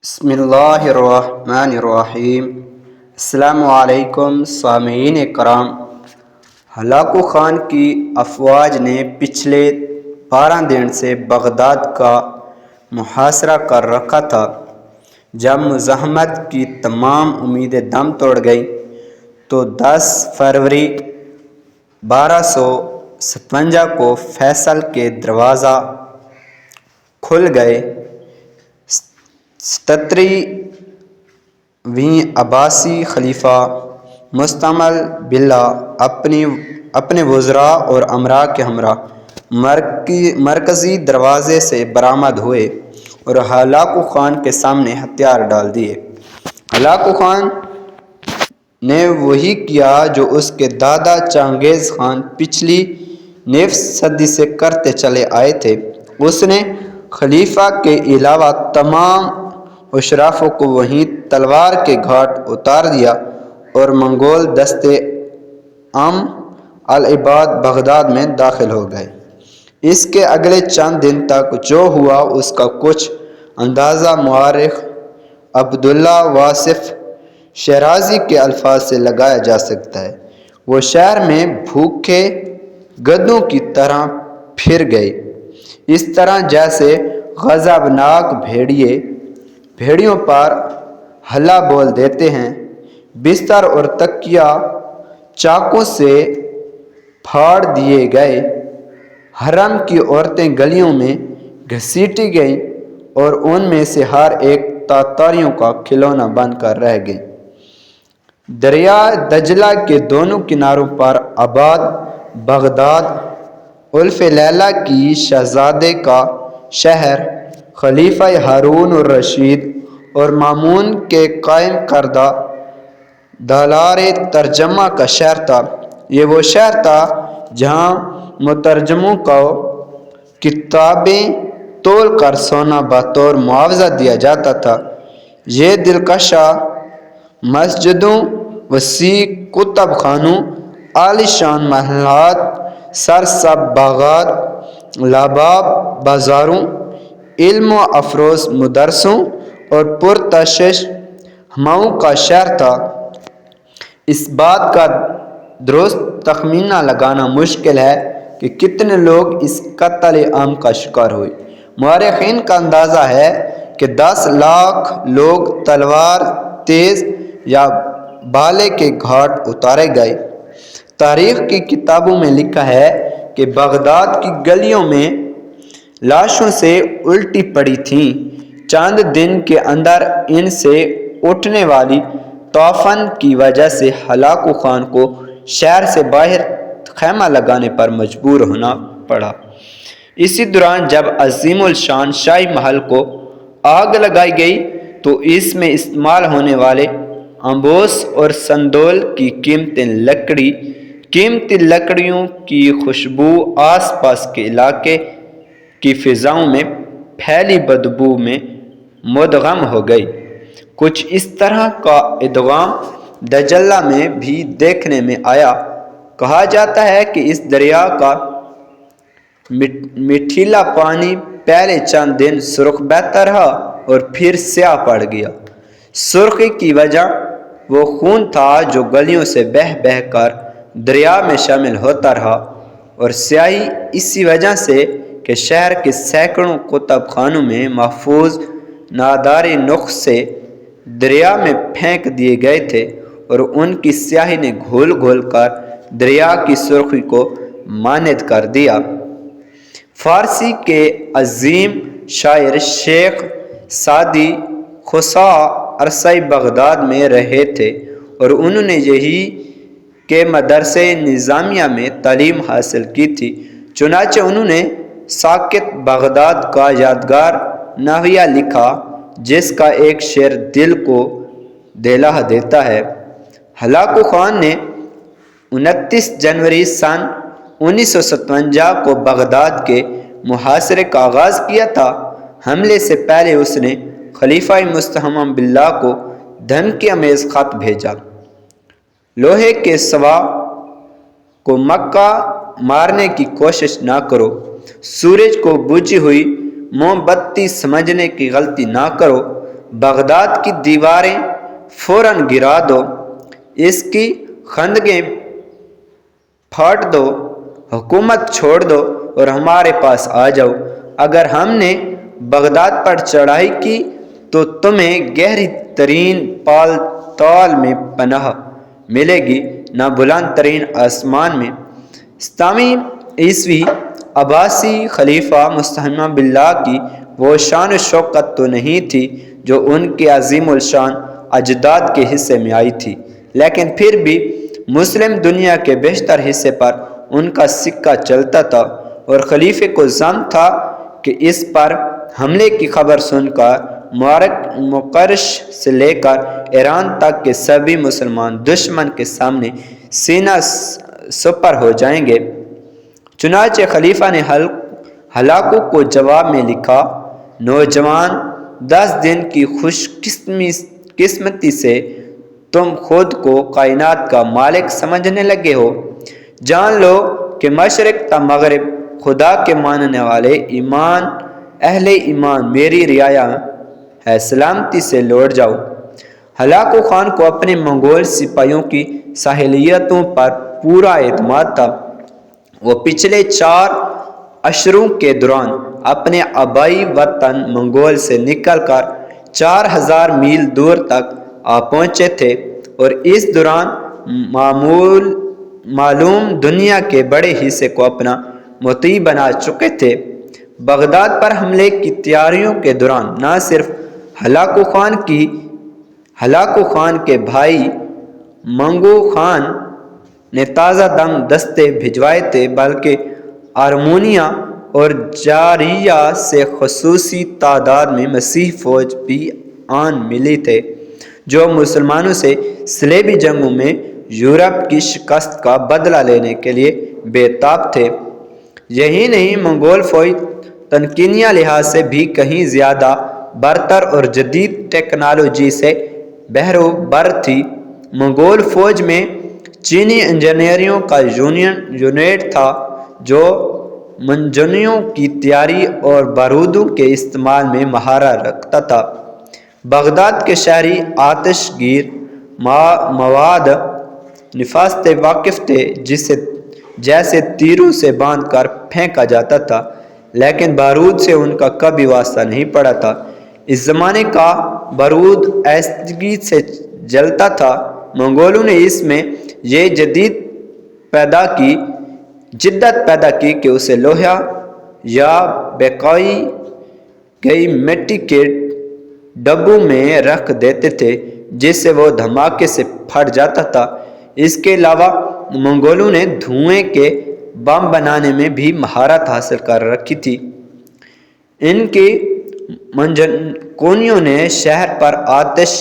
بسم اللہ الرحمن الرحیم۔ السلام علیکم سامعین کرام۔ ہلاکو خان کی افواج نے پچھلے 12 دن سے بغداد کا محاصرہ کر رکھا تھا۔ جب مزاحمت کی تمام امیدیں دم توڑ گئیں تو 10 فروری 1257 کو فیصل کے دروازہ کھل گئے۔ 77ویں عباسی خلیفہ مستعمل باللہ اپنے وزراء اور امراء کے ہمراہ مرکزی دروازے سے برآمد ہوئے اور ہلاکو خان کے سامنے ہتھیار ڈال دیے۔ ہلاکو خان نے وہی کیا جو اس کے دادا چنگیز خان پچھلی نصف صدی سے کرتے چلے آئے تھے۔ اس نے خلیفہ کے علاوہ تمام اشرافوں کو وہیں تلوار کے گھاٹ اتار دیا اور منگول دستے العباد بغداد میں داخل ہو گئے۔ اس کے اگلے چند دن تک جو ہوا اس کا کچھ اندازہ مورخ عبداللہ واصف شیرازی کے الفاظ سے لگایا جا سکتا ہے۔ وہ شہر میں بھوکے گدھوں کی طرح پھر گئے، اس طرح جیسے غضبناک بھیڑیوں پر ہلا بول دیتے ہیں۔ بستر اور تکیہ چاقو سے پھاڑ دیے گئے، حرم کی عورتیں گلیوں میں گھسیٹی گئیں اور ان میں سے ہر ایک تاتاریوں کا کھلونا بن کر رہ گئی۔ دریا دجلہ کے دونوں کناروں پر آباد بغداد الف لیلہ کی شہزادے کا شہر، خلیفہ ہارون الرشید اور مامون کے قائم کردہ دلار ترجمہ کا شہر تھا۔ یہ وہ شہر تھا جہاں مترجموں کو کتابیں تول کر سونا بطور معاوضہ دیا جاتا تھا۔ یہ دلکشا مسجدوں، وسیع کتب خانوں، عالی شان محلات، سرسبز باغات، لباب بازاروں، علم و افروز مدرسوں اور پرکشش ہماموں کا شہر تھا۔ اس بات کا درست تخمینہ لگانا مشکل ہے کہ کتنے لوگ اس قتل عام کا شکار ہوئے۔ مورخین کا اندازہ ہے کہ 10 لاکھ لوگ تلوار تیز یا بھالے کے گھاٹ اتارے گئے۔ تاریخ کی کتابوں میں لکھا ہے کہ بغداد کی گلیوں میں لاشوں سے الٹی پڑی تھیں۔ چند دن کے اندر ان سے اٹھنے والی طوفان کی وجہ سے ہلاکو خان کو شہر سے باہر خیمہ لگانے پر مجبور ہونا پڑا۔ اسی دوران جب عظیم الشان شاہی محل کو آگ لگائی گئی تو اس میں استعمال ہونے والے امبوس اور سندول کی قیمتی لکڑیوں کی خوشبو آس پاس کے علاقے کی فضاؤں میں پھیلی بدبو میں مدغم ہو گئی۔ کچھ اس طرح کا ادغام دجلہ میں بھی دیکھنے میں آیا۔ کہا جاتا ہے کہ اس دریا کا میٹھیلا پانی پہلے چند دن سرخ بہتا رہا اور پھر سیاہ پڑ گیا۔ سرخی کی وجہ وہ خون تھا جو گلیوں سے بہہ بہہ کر دریا میں شامل ہوتا رہا، اور سیاہی اسی وجہ سے کہ شہر کے سینکڑوں کتب خانوں میں محفوظ ناداری نسخے دریا میں پھینک دیے گئے تھے اور ان کی سیاہی نے گھول گھول کر دریا کی سرخی کو ماند کر دیا۔ فارسی کے عظیم شاعر شیخ سعدی خسرو عرصۂ بغداد میں رہے تھے اور انہوں نے یہی کے مدرسہ نظامیہ میں تعلیم حاصل کی تھی۔ چنانچہ انہوں نے ساکت بغداد کا یادگار ناحیہ لکھا جس کا ایک شعر دل کو دہلا دیتا ہے۔ ہلاکو خان نے 29 جنوری سن 1957 کو بغداد کے محاصرے کا آغاز کیا تھا۔ حملے سے پہلے اس نے خلیفہ مستعمل باللہ کو دھمکی آمیز خط بھیجا: لوہے کے سوار کو مکہ مارنے کی کوشش نہ کرو، سورج کو بجھی ہوئی موم بتی سمجھنے کی غلطی نہ کرو، بغداد کی دیواریں فوراً گرا دو، اس کی خندقیں پھاڑ دو، حکومت چھوڑ دو اور ہمارے پاس آ جاؤ۔ اگر ہم نے بغداد پر چڑھائی کی تو تمہیں گہری ترین تال میں پناہ ملے گی، نہ بلند ترین آسمان میں۔ 27 عیسوی عباسی خلیفہ مستعان باللہ کی وہ شان و شوکت تو نہیں تھی جو ان کے عظیم الشان اجداد کے حصے میں آئی تھی، لیکن پھر بھی مسلم دنیا کے بیشتر حصے پر ان کا سکہ چلتا تھا، اور خلیفے کو ظن تھا کہ اس پر حملے کی خبر سن کر مکرش سے لے کر ایران تک کے سبھی مسلمان دشمن کے سامنے سینہ سپر ہو جائیں گے۔ چنانچہ خلیفہ نے ہلاکو کو جواب میں لکھا: نوجوان، 10 دن کی خوش قسمتی سے تم خود کو کائنات کا مالک سمجھنے لگے ہو۔ جان لو کہ مشرق تا مغرب خدا کے ماننے والے اہل ایمان میری رعایا ہے، سلامتی سے لوٹ جاؤ۔ ہلاکو خان کو اپنے منگول سپاہیوں کی صلاحیتوں پر پورا اعتماد تھا۔ وہ پچھلے 4 اشروں کے دوران اپنے آبائی وطن منگول سے نکل کر 4000 میل دور تک آ پہنچے تھے، اور اس دوران معلوم دنیا کے بڑے حصے کو اپنا مطیع بنا چکے تھے۔ بغداد پر حملے کی تیاریوں کے دوران نہ صرف ہلاکو خان کے بھائی منگو خان نے تازہ دم دستے بھجوائے تھے، بلکہ آرمونیا اور جاریہ سے خصوصی تعداد میں مسیحی فوج بھی آن ملی تھے، جو مسلمانوں سے صلیبی جنگوں میں یورپ کی شکست کا بدلہ لینے کے لیے بے تاب تھے۔ یہی نہیں، منگول فوج تکنیکی لحاظ سے بھی کہیں زیادہ برتر اور جدید ٹیکنالوجی سے بہرو بر تھی۔ منگول فوج میں چینی انجینئروں کا یونٹ تھا جو منجنیقوں کی تیاری اور بارودوں کے استعمال میں مہارت رکھتا تھا۔ بغداد کے شہری آتش گیر مواد نفاذ سے واقف تھے، جیسے تیروں سے باندھ کر پھینکا جاتا تھا، لیکن بارود سے ان کا کبھی واسطہ نہیں پڑا تھا۔ اس زمانے کا بارود آہستگی سے جلتا تھا۔ منگولوں نے اس میں یہ جدت پیدا کی کہ اسے لوہا یا بکائی گئی مٹی کے ڈبوں میں رکھ دیتے تھے، جس سے وہ دھماکے سے پھٹ جاتا تھا۔ اس کے علاوہ منگولوں نے دھوئیں کے بم بنانے میں بھی مہارت حاصل کر رکھی تھی۔ ان کی منجنیقوں نے شہر پر آتش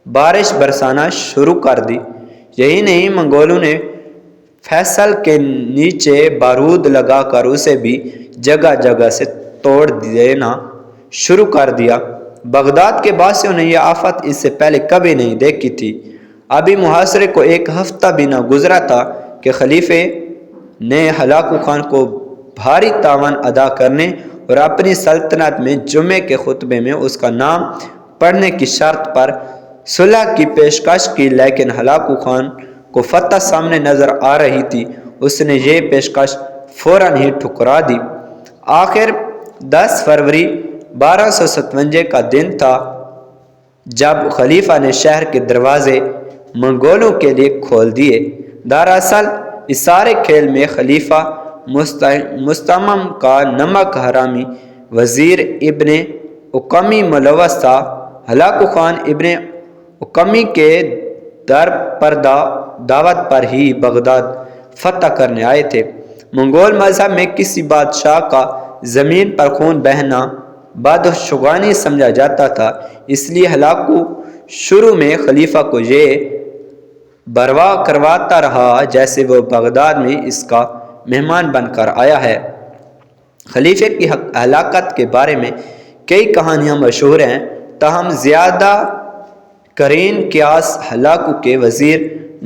بارش برسانا شروع کر دی۔ یہی نہیں، منگولوں نے فیصل کے نیچے بارود لگا کر اسے بھی جگہ جگہ سے توڑ دینا شروع کر دیا۔ بغداد کے باسیوں نے یہ آفت اس سے پہلے کبھی نہیں دیکھی تھی۔ ابھی محاصرے کو 1 ہفتہ بھی نہ گزرا تھا کہ خلیفے نے ہلاکو خان کو بھاری تعاون ادا کرنے اور اپنی سلطنت میں جمعے کے خطبے میں اس کا نام پڑھنے کی شرط پر صلح کی پیشکش کی، لیکن ہلاکو خان کو فتح سامنے نظر آ رہی تھی۔ اس نے یہ پیشکش فوراً ہی ٹھکرا دی۔ آخر 10 فروری 1257 کا دن تھا جب خلیفہ نے شہر کے دروازے منگولوں کے لیے کھول دیے۔ دراصل اس سارے کھیل میں خلیفہ مستعمم کا نمک حرامی وزیر ابن اکمی ملوث تھا۔ ہلاکو خان ابن اکمی کے دعوت پر ہی بغداد فتح کرنے آئے تھے۔ منگول مذہب میں کسی بادشاہ کا زمین پر خون بہنا بدشگونی سمجھا جاتا تھا، اس لیے ہلاکو شروع میں خلیفہ کو یہ بروا کرواتا رہا جیسے وہ بغداد میں اس کا مہمان بن کر آیا ہے۔ خلیفے کی ہلاکت کے بارے میں کئی کہانیاں مشہور ہیں، تاہم زیادہ قرین قیاس ہلاکو کے وزیر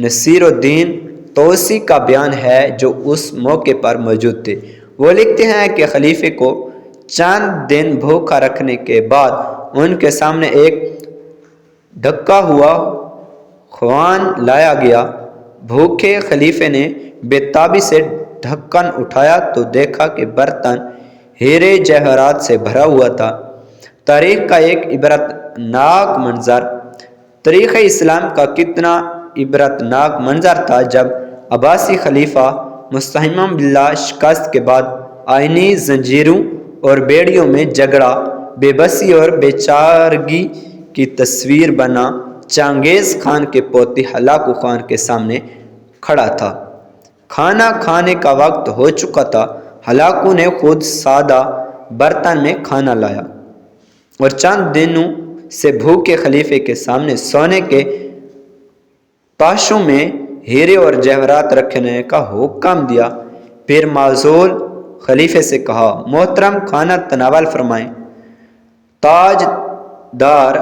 نصیر الدین توسی کا بیان ہے، جو اس موقع پر موجود تھے۔ وہ لکھتے ہیں کہ خلیفے کو چند دن بھوکا رکھنے کے بعد ان کے سامنے ایک ڈھکا ہوا خوان لایا گیا۔ بھوکے خلیفے نے بے تابی سے ڈھکن اٹھایا تو دیکھا کہ برتن ہیرے جواہرات سے بھرا ہوا تھا۔ تاریخ کا ایک عبرت ناک منظر، تاریخ اسلام کا کتنا عبرت ناک منظر تھا جب عباسی خلیفہ مستحکم باللہ شکست کے بعد آئینی زنجیروں اور بیڑیوں میں جھگڑا، بے بسی اور بے چارگی کی تصویر بنا چنگیز خان کے پوتے ہلاکو خان کے سامنے کھڑا تھا۔ کھانا کھانے کا وقت ہو چکا تھا۔ ہلاکو نے خود سادہ برتن میں کھانا لایا اور چند دنوں سے بھوکے خلیفے کے سامنے سونے کے تاشوں میں ہیرے اور جواہرات رکھنے کا حکم دیا۔ پھر معزول خلیفے سے کہا، محترم کھانا تناول فرمائیں۔ تاج دار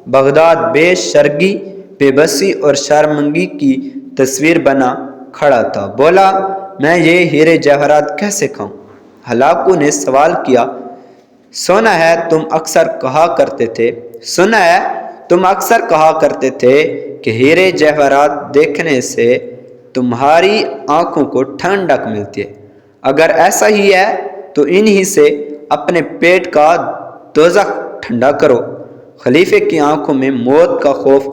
بغداد بے شرگی، بے بسی اور شرمندگی کی تصویر بنا کھڑا تھا۔ بولا، میں یہ ہیرے جواہرات کیسے کھاؤں؟ ہلاکو نے سوال کیا، سنا ہے تم اکثر کہا کرتے تھے کہ ہیرے جواہرات دیکھنے سے تمہاری آنکھوں کو ٹھنڈک ملتی ہے۔ اگر ایسا ہی ہے تو انہی سے اپنے پیٹ کا دوزخ ٹھنڈا کرو۔ خلیفے کی آنکھوں میں موت کا خوف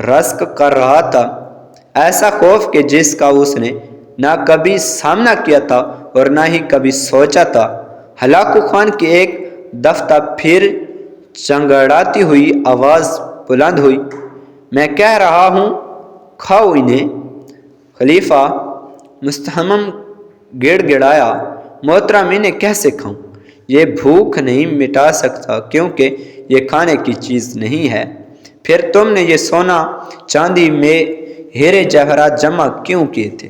رسک کر رہا تھا، ایسا خوف کہ جس کا اس نے نہ کبھی سامنا کیا تھا اور نہ ہی کبھی سوچا تھا۔ ہلاکو خان کی ایک دفعہ پھر چنگڑاتی ہوئی آواز بلند ہوئی، میں کہہ رہا ہوں کھاؤ انہیں۔ خلیفہ مستحکم گڑ گڑایا، محترم انہیں کیسے کھاؤں؟ یہ بھوک نہیں مٹا سکتا کیونکہ یہ کھانے کی چیز نہیں ہے۔ پھر تم نے یہ سونا چاندی میں ہیرے جواہرات جمع کیوں کیے تھے؟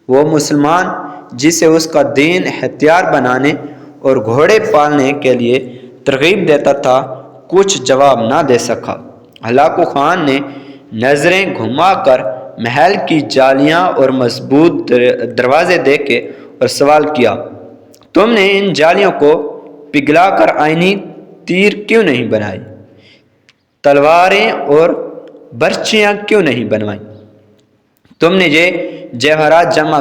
وہ مسلمان جسے اس کا دین ہتھیار بنانے اور گھوڑے پالنے کے لیے ترغیب دیتا تھا کچھ جواب نہ دے سکا۔ ہلاکو خان نے نظریں گھما کر محل کی جالیاں اور مضبوط دروازے دیکھے اور سوال کیا، تم نے ان جالیوں کو پگھلا کر آئینی تیر کیوں نہیں بنائے؟ تلواریں اور برچیاں کیوں نہیں بنوائیں؟ تم نے یہ جواہرات جمع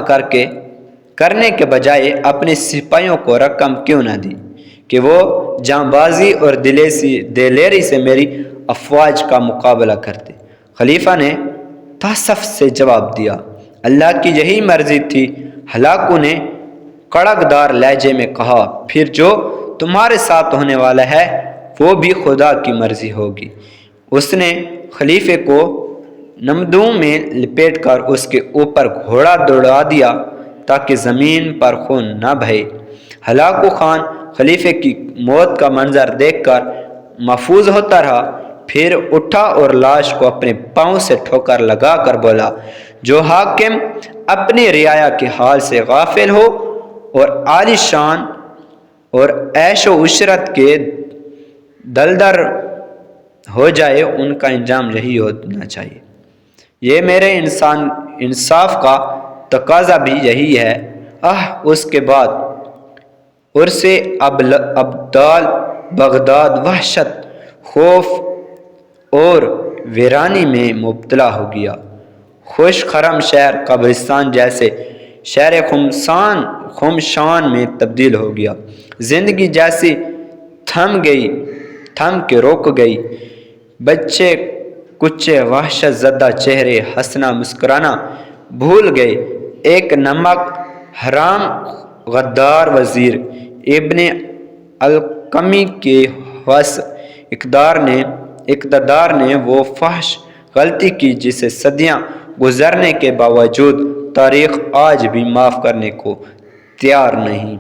کرنے کے بجائے اپنے سپاہیوں کو رقم کیوں نہ دی کہ وہ جانبازی اور دلیری سے میری افواج کا مقابلہ کرتے؟ خلیفہ نے تاسف سے جواب دیا، اللہ کی یہی مرضی تھی۔ ہلاکو نے کڑک دار لہجے میں کہا، پھر جو تمہارے ساتھ ہونے والا ہے وہ بھی خدا کی مرضی ہوگی۔ اس نے خلیفے کو نمدوں میں لپیٹ کر اس کے اوپر گھوڑا دوڑا دیا تاکہ زمین پر خون نہ بہے۔ ہلاکو خان خلیفے کی موت کا منظر دیکھ کر محفوظ ہوتا رہا، پھر اٹھا اور لاش کو اپنے پاؤں سے ٹھوکر لگا کر بولا، جو حاکم اپنی رعایا کے حال سے غافل ہو اور عالی شان اور عیش و عشرت کے دلدر ہو جائے، ان کا انجام یہی ہونا چاہیے۔ یہ میرے انصاف کا تقاضا بھی یہی ہے۔ اس کے بعد عرص ابدال بغداد وحشت، خوف اور ویرانی میں مبتلا ہو گیا۔ خوش خرم شہر قبرستان جیسے شہر خمشان میں تبدیل ہو گیا۔ زندگی جیسی تھم کے رک گئی۔ بچے کچے وحشت زدہ چہرے ہنسنا مسکرانا بھول گئے۔ ایک نمک حرام غدار وزیر ابن القمی کے وس اقتدار نے وہ فحش غلطی کی جسے صدیاں گزرنے کے باوجود تاریخ آج بھی معاف کرنے کو تیار نہیں۔